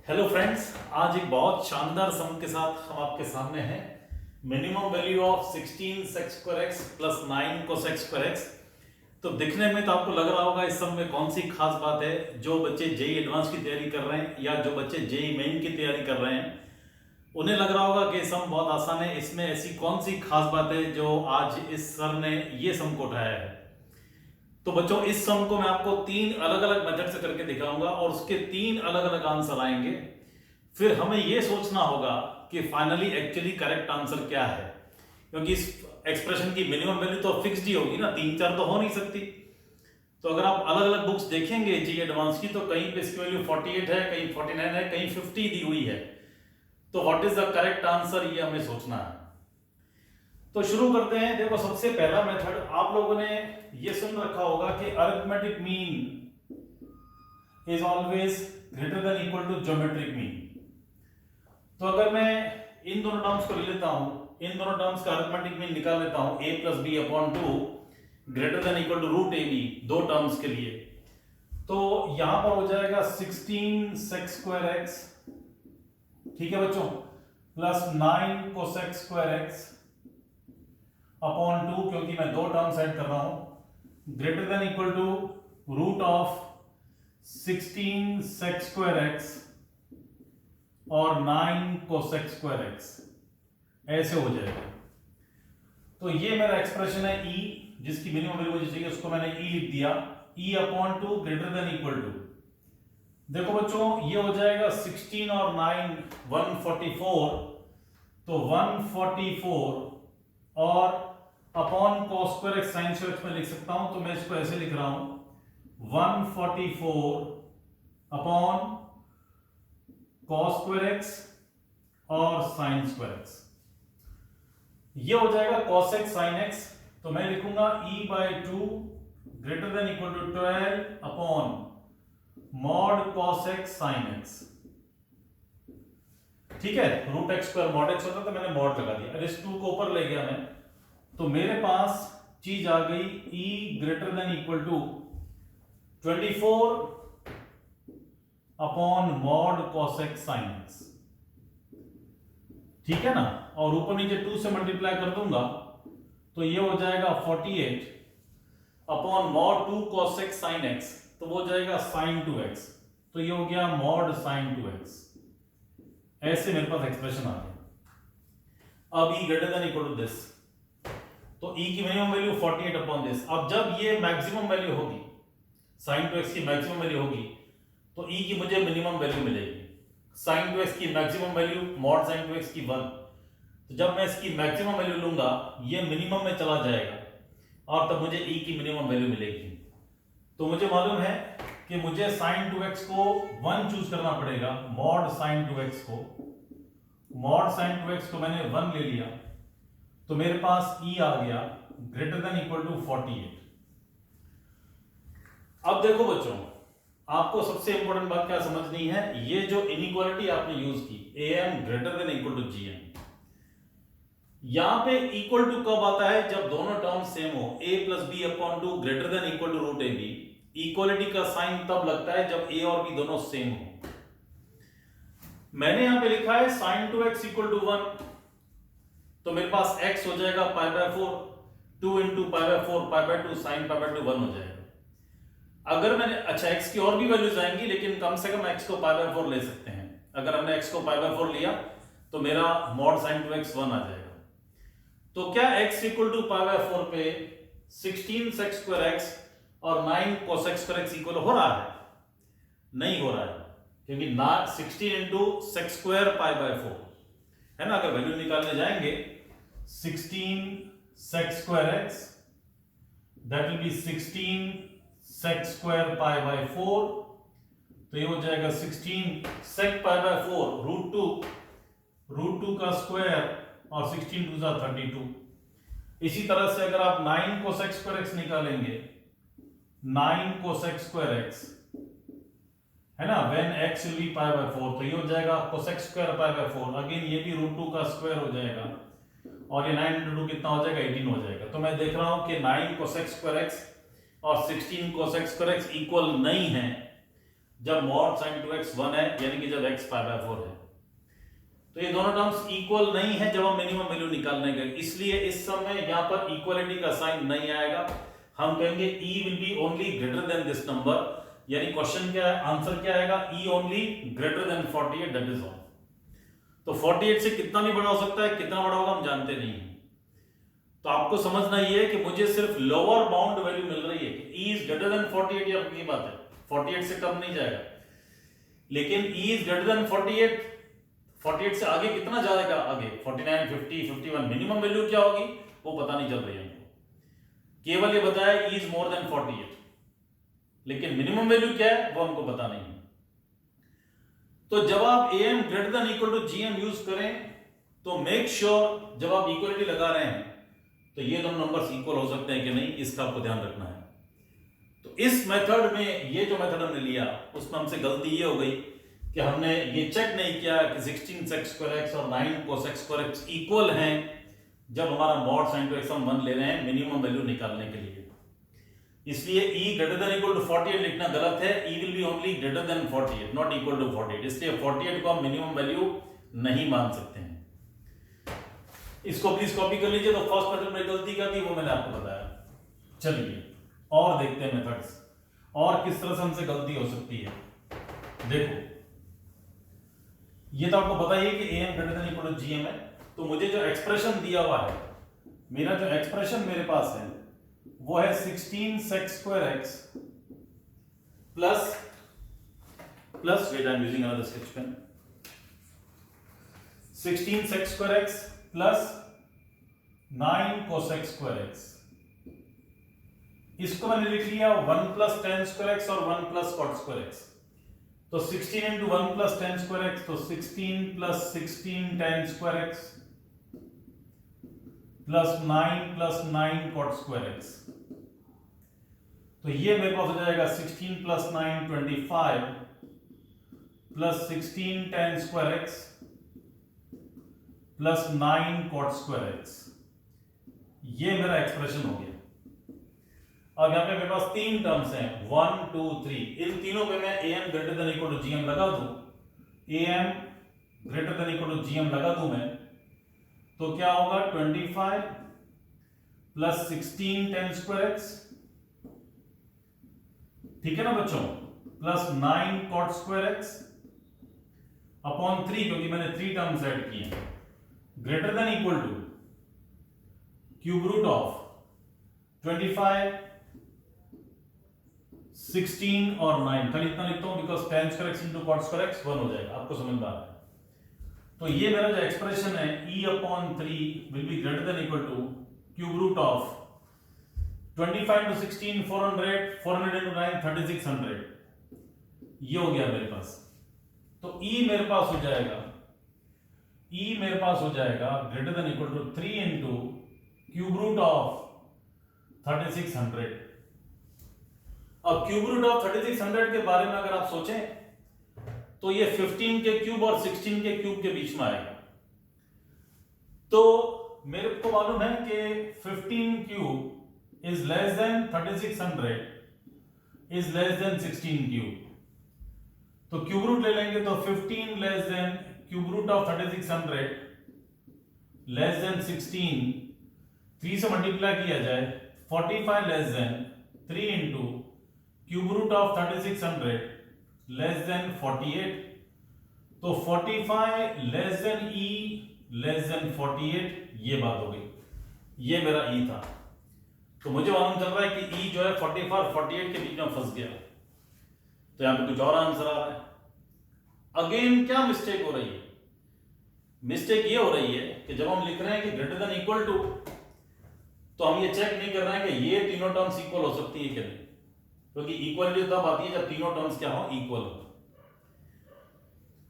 Hello friends, आज एक बहुत शानदार सम के साथ हम आपके सामने हैं। Minimum value of 16 sec square x plus 9 cosec square x। तो दिखने में तो आपको लग रहा होगा इस सम में कौन सी खास बात है। जो बच्चे जेई एडवांस की तैयारी कर रहे हैं या जो बच्चे जेई मेन की तैयारी कर रहे हैं उन्हें लग रहा होगा कि सम बहुत आसान है। इसमें ऐसी कौन सी खास बात है जो आज इस सर ने ये सम को उठाया है। तो बच्चों, इस सम को मैं आपको 3 अलग अलग मेथड से करके दिखाऊंगा और उसके 3 अलग अलग आंसर आएंगे। फिर हमें यह सोचना होगा कि फाइनली एक्चुअली करेक्ट आंसर क्या है, क्योंकि इस एक्सप्रेशन की मिनिमम वैल्यू तो फिक्स्ड ही होगी ना, 3-4 तो हो नहीं सकती। तो अगर आप अलग अलग बुक्स देखेंगे जी एडवांस की, तो कहीं पे इसकी वैल्यू 48 है, कहीं 49 है, कहीं 50 दी हुई है। तो what is the correct answer, ये हमें सोचना है। तो शुरू करते हैं। देखो, सबसे पहला मेथड आप लोगों ने ये सुन रखा होगा कि arithmetic mean is always greater than equal to geometric mean. तो अगर मैं इन दोनों टर्म्स को ले लेता हूं, इन दोनों टर्म्स का अरिथमेटिक मीन निकाल लेता हूं, a plus B upon 2 greater than equal to root A B, दो टर्म्स के लिए। तो यहां पर हो जाएगा 16 sec square x, ठीक है बच्चों, plus 9 cosec square x upon 2, क्योंकि मैं दो टर्म्स ऐड कर रहा हूं, greater than equal to root of 16 sec square x और 9 cosec square x, ऐसे हो जाएगा। तो ये मेरा एक्सप्रेशन है E, जिसकी मिनिमम वैल्यू मुझे चाहिए, उसको मैंने E लिख दिया, E upon 2 greater than equal to. देखो बच्चों, ये हो जाएगा 16 और 9 144, तो 144 और upon cos square x sin square x में लिख सकता हूं। तो मैं इसको ऐसे लिख रहा हूं, 144 अपॉन cos square x और sin square x, ये हो जाएगा cos x sin x। तो मैं लिखूंगा e by 2 greater than equal to 12 upon mod cos x sin x, ठीक है। Root x square mod x होता तो मैंने मॉड लगा दिया, अरे इस 2 को ऊपर ले गया मैं, तो मेरे पास चीज आ गई e greater than equal to 24 upon mod cos x sin x, ठीक है ना। और ऊपर नीचे 2 से मल्टीप्लाई कर दूंगा तो ये हो जाएगा 48 upon mod 2 cos x sin x, तो वो हो जाएगा sin 2x, तो ये हो गया मॉड sin 2x। ऐसे मेरे पास एक्सप्रेशन आ गया। अब e greater than equal to this, तो e की मिनिमम वैल्यू 48 अपॉन दिस। अब जब ये मैक्सिमम वैल्यू होगी, sin 2x की मैक्सिमम वैल्यू होगी, तो e की मुझे मिनिमम वैल्यू मिलेगी। sin 2x की maximum value mod sin 2x की 1, तो जब मैं इसकी मैक्सिमम वैल्यू लूंगा ये मिनिमम में चला जाएगा और तब मुझे e की मिनिमम वैल्यू मिलेगी। तो मुझे मालूम है कि मुझे sin 2x को 1 चूज करना पड़ेगा, मॉड sin 2x को, मॉड sin 2x को मैंने 1 ले लिया, तो मेरे पास e आ गया ग्रेटर देन इक्वल टू 48। अब देखो बच्चों, आपको सबसे इंपॉर्टेंट बात क्या समझनी है, ये जो इनइक्वालिटी आपने यूज की am greater than equal to gm, यहां पे इक्वल टू कब आता है, जब दोनों टर्म सेम हो, a plus B upon 2 greater than equal to root A B. Equality का साइन तब लगता है जब a और b दोनों सेम हो। मैंने यहां पे लिखा है sin 2x इक्वल टू 1, तो मेरे पास x हो जाएगा पाई by 4, 2 into pi by 4 pi by 2 sine pi by 2 1 हो जाएगा। अगर मैंने, अच्छा x की और भी वैल्यूज आएंगी, लेकिन कम से कम x को पाई बाय 4 ले सकते हैं। अगर हमने x को पाई बाय 4 लिया तो मेरा मॉड sin 2x 1 आ जाएगा। तो क्या x equal to pi by 4 पे 16 sec square x और 9 cosec square x इक्वल हो रहा है? नहीं हो रहा है, क्योंकि ना 16 into sec square pi by 4 है ना। अगर वैल्यू निकालने जाएंगे 16 sec square x, that will be 16 sec square pi by 4, तो ये हो जाएगा 16 sec pi by 4 रूट 2 का स्क्वायर और 16 2 32। इसी तरह से अगर आप 9 cosec square x निकालेंगे, 9 cosec square x है ना, when x will be pi by 4, तो ये हो जाएगा cosec square pi by 4, again ये भी रूट 2 का स्क्वायर हो जाएगा और ये 9 into 2 कितना हो जाएगा, 18 हो जाएगा। तो मैं देख रहा हूं कि 9 cosec square x और 16 cos x square x equal नहीं है जब mod sin 2x 1 है, यानी कि जब x पाई बाय 4 है। तो ये दोनों टर्म्स इक्वल नहीं है जब हम मिनिमम वैल्यू निकालने गए, इसलिए इस समय यहां पर इक्वलिटी का साइन नहीं आएगा। हम कहेंगे e will be only greater then this number, यानी क्वेश्चन क्या है, आंसर क्या आएगा, e only greater than 48, that is all. तो 48 से कितना भी बड़ा हो सकता है, कितना बड़ा होगा हम जानते नहीं हैं। तो आपको समझना ये है कि मुझे सिर्फ लोअर बाउंड वैल्यू मिल रही है कि e इज ग्रेटर देन 48, ये अपनी बात है, 48 से कम नहीं जाएगा। लेकिन e इज ग्रेटर देन 48, 48 से आगे कितना जाएगा, आगे 49, 50, 51, मिनिमम वैल्यू क्या होगी वो पता नहीं चल रही है हमको। केवल ये बताया e इज मोर देन 48, लेकिन मिनिमम वैल्यू क्या है वो हमको पता नहीं है। तो जब आप am greater than equal to gm use करें तो मेक श्योर जब आप इक्वलिटी लगा रहे हैं तो ये दोनों नंबर्स इक्वल हो सकते हैं कि नहीं, इसका आपको ध्यान रखना है। तो इस मेथड में, ये जो मेथड हमने लिया उसमें हमसे गलती ये हो गई कि हमने ये चेक नहीं किया कि 16 sec square x और 9 cos x square x equal हैं जब हमारा mod sin 2x हम 1 ले रहे हैं मिनिमम वैल्यू निकालने के लिए। इसलिए e greater than equal to 48 लिखना गलत है, e will be only greater than 48, not equal to 48। इसलिए 48 को हम मिनिमम वैल्यू नहीं मान सकते हैं। इसको प्लीज कॉपी कर लीजिए। तो फर्स्ट मेथड में गलती क्या थी वो मैंने आपको बताया। चलिए और देखते हैं मेथड्स और किस तरह से हमसे गलती हो सकती है। देखो ये तो आपको पता ही है कि am greater than equal to gm है, तो मुझे जो एक्सप्रेशन दिया हुआ है, मेरा जो एक्सप्रेशन मेरे पास है वो है 16 sec square x plus wait I am using another sketch pen, 16 sec square x plus 9 cos x square x। इसको मैंने लिख लिया 1 प्लस tan square x और 1 प्लस cot square x। तो 16 into 1 plus tan square x, तो 16 plus 16 tan square x plus 9 cot square x। तो ये मेरे पास हो जाएगा 16 plus 9 25 plus 16 tan square x plus 9 cot square x। ये मेरा एक्सप्रेशन हो गया। अब यहां पे मेरे पास तीन टर्म्स हैं 1 2 3, इन तीनों पे मैं am greater than equal to gm लगा दूं, am greater than equal to gm लगा दूं मैं, तो क्या होगा 25 प्लस 16 tan square x, ठीक है ना बच्चों, plus 9 cot square x upon 3, क्योंकि मैंने 3 टर्म्स ऐड किए, greater than equal to cube root of 25 16 और 9, खाली इतना लिखता हूं because tan square x into cot square x 1 हो जाएगा, आपको समझ में आ रहा है। तो ये मेरा जो एक्सप्रेशन है e upon 3 will be greater than equal to cube root of 25 to 16 400 into 9 3600, ये हो गया मेरे पास। तो e मेरे पास हो जाएगा greater than equal to 3 into cube root of 3600। अब क्यूब रूट ऑफ 3600 के बारे में अगर आप सोचें तो ये 15 के क्यूब और 16 के क्यूब के बीच में आएगा। तो मेरे को मालूम है कि 15 cube is less than 3600 is less than 16 cube. तो क्यूब रूट ले लेंगे तो 15 less than cube root of 3600 less than 16, 3 से मल्टीप्लाई किया जाए 45 less than 3 into cube root of 3600 less than 48। तो 45 less than e less than 48, ये बात हो गई, ये मेरा e था। तो मुझे मालूम चल रहा है कि e जो है 45 और 48 के बीच में फंस गया, तो यहां पे कुछ और आंसर आ रहा है। अगेन क्या मिस्टेक हो रही है, मिस्टेक ये हो रही है कि जब हम लिख रहे हैं कि ग्रेटर देन इक्वल टू, तो हम ये चेक नहीं कर रहे हैं कि ये तीनों टर्म्स इक्वल हो सकती है कि नहीं, क्योंकि इक्वलिटी तब आती है जब तीनों टर्म्स क्या हो, इक्वल हो।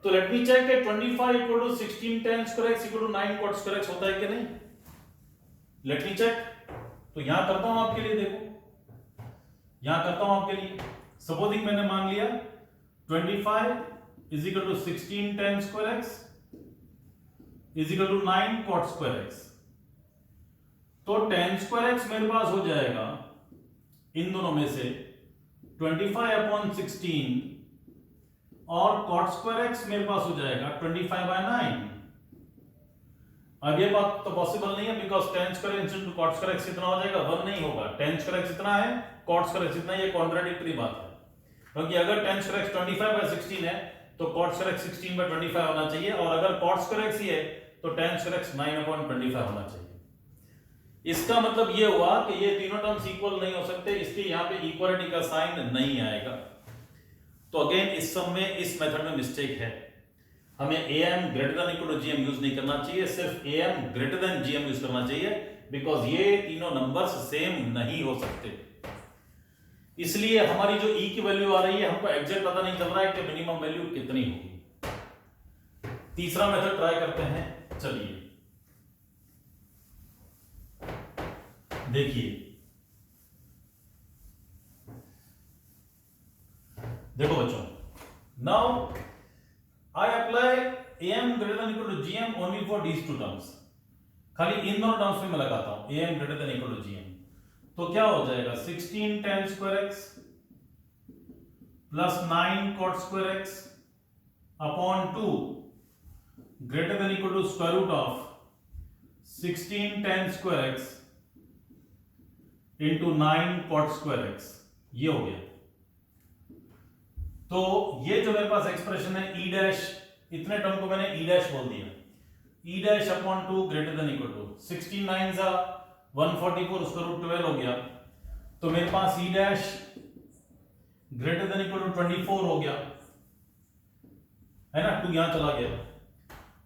तो लेट मी चेक कि 25 equal to 16 tan square x equal to 9 cot square x होता है कि नहीं, लेट मी चेक। तो यहां करता हूं आपके लिए, देखो यहां करता हूं आपके लिए। सपोजिंग मैंने मान लिया 25 is equal to 16 tan square x is equal to 9 cot square x। तो tan square x मेरे पास हो जाएगा इन दोनों में से 25/16 और cot square x मेरे पास हो जाएगा 25/9। अब ये बात तो पॉसिबल नहीं है because tan square x into cot square x कितना हो जाएगा 1 नहीं होगा। tan square x इतना है, cot square x इतना, ये कॉन्ट्राडिक्टरी बात है, क्योंकि अगर tan square x 25/16 है तो cot square x 16/25 होना चाहिए, और अगर cot square x ही है तो tan square x 9/25 होना चाहिए। इसका मतलब ये हुआ कि ये तीनों टर्म्स इक्वल नहीं हो सकते, इसलिए यहां पे इक्वालिटी का साइन नहीं आएगा। तो अगेन इस सम में, इस मेथड में मिस्टेक है। हमें am greater than equal to gm use नहीं करना चाहिए, सिर्फ am greater than gm use करना चाहिए, बिकॉज ये तीनों नंबर्स सेम नहीं हो सकते। इसलिए हमारी जो e की वैल्यू आ रही है हमको एग्जैक्ट पता नहीं चल रहा है कि मिनिमम वैल्यू कितनी होगी। तीसरा मेथड ट्राई करते हैं, चलिए देखिए, देखो बच्चों, now I apply am greater than equal to gm only for these two terms. खाली इन दोनों टर्म्स में मैं लगाता हूं am greater than equal to gm, तो क्या हो जाएगा 16 tan square x plus 9 cot square x upon 2 greater than equal to square root of 16 tan square x into 9 cot square x, ये हो गया। तो ये जो मेरे पास एक्सप्रेशन है e डैश, इतने टर्म को मैंने e डैश बोल दिया, e dash upon 2 greater than equal to 16 9 जा 144 उसका रूट 12 हो गया, तो मेरे पास e dash greater than equal to 24 हो गया, है ना, 2 यहां चला गया,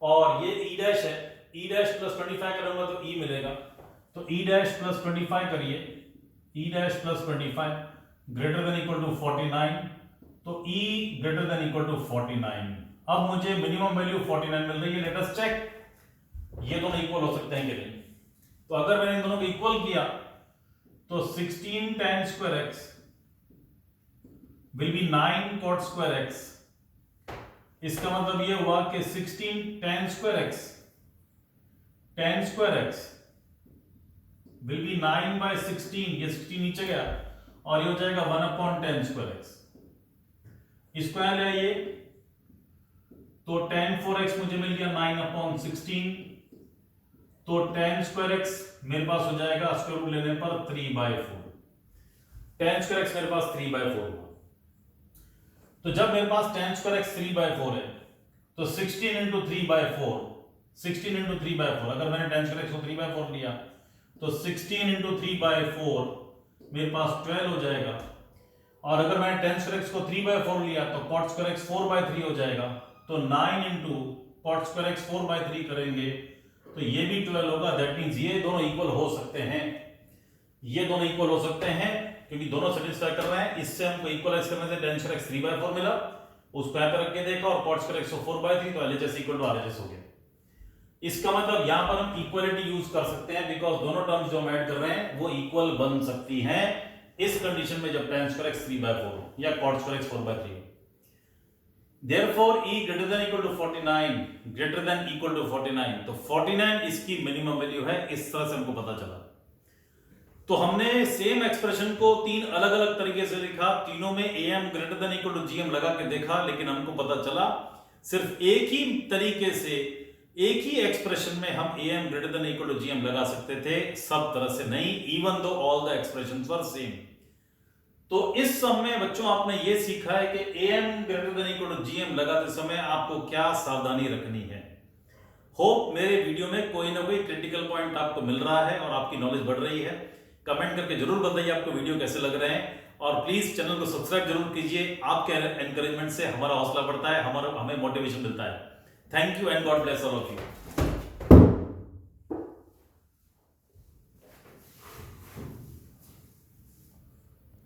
और ये e डैश है, e डैश प्लस 25 करूंगा तो e मिलेगा, तो e डैश प्लस 25 करिए, e dash plus 25 greater than equal to 49, तो e greater than equal to 49। अब मुझे मिनिमम वैल्यू 49 मिल रही है, लेट अस चेक ये दोनों इक्वल हो सकते हैं कि नहीं। तो अगर मैंने इन दोनों को इक्वल किया तो 16 tan square x will be 9 cot square x, इसका मतलब ये हुआ कि 16 tan square x will be 9/16, ये 16 नीचे गया और ये हो जाएगा 1/10 square x, स्क्वायर है ये, तो tan 4x मुझे मिल गया 9/16, तो tan square x मेरे पास हो जाएगा स्क्वायर रूट लेने पर 3/4, tan square x मेरे पास 3/4 हुआ। तो जब मेरे पास tan square x 3/4 है तो 16 into 3/4, 16 into 3/4, अगर मैंने tan square x को 3/4 लिया तो 16 into 3/4 मेरे पास 12 हो जाएगा, और अगर मैंने tan square x को 3/4 लिया तो cot square x 4/3 हो जाएगा, तो 9 into cot square x 4/3 करेंगे तो ये भी 12 होगा। दैट मींस ये दोनों इक्वल हो सकते हैं, ये दोनों इक्वल हो सकते हैं क्योंकि दोनों सेटिस्फाई कर रहे हैं। इससे हमको इक्वलाइज करने से tan square x 3/4 मिला, उसको यहाँ पे रख के देखा, और cot square x को 4/3, तो LHS इक्वल टू RHS हो गया। इसका मतलब यहां पर हम इक्वलिटी यूज कर सकते हैं बिकॉज दोनों टर्म्स जो हम ऐड कर रहे हैं वो इक्वल बन सकती हैं इस कंडीशन में जब tan square x 3/4 या cot square x 4/3 हो। Therefore e greater than equal to 49 greater than equal to 49, तो 49 इसकी मिनिमम वैल्यू है। इस तरह से हमको पता चला। तो हमने सेम एक्सप्रेशन को तीन अलग अलग तरीके से लिखा, तीनों में am greater than equal to gm लगा के देखा, लेकिन हमको पता चला सिर्फ एक ही तरीके से एक ही एक्सप्रेशन में हम am greater than equal to gm लगा सकते थे, सब तरह से नहीं, even though all the expressions were same। तो इस सम में बच्चों आपने ये सीखा है कि am greater than equal to gm लगाते समय आपको क्या सावधानी रखनी है। होप मेरे वीडियो में कोई ना कोई क्रिटिकल पॉइंट आपको मिल रहा है और आपकी नॉलेज बढ़ रही है। कमेंट करके जरूर बताइए आपको वीडियो कैसे लग रहे हैं, और प्लीज चैनल को सब्सक्राइब जरूर कीजिए। आपके एनकरेजमेंट से हमारा हौसला बढ़ता है, हमें मोटिवेशन मिलता है। Thank you and God bless all of you.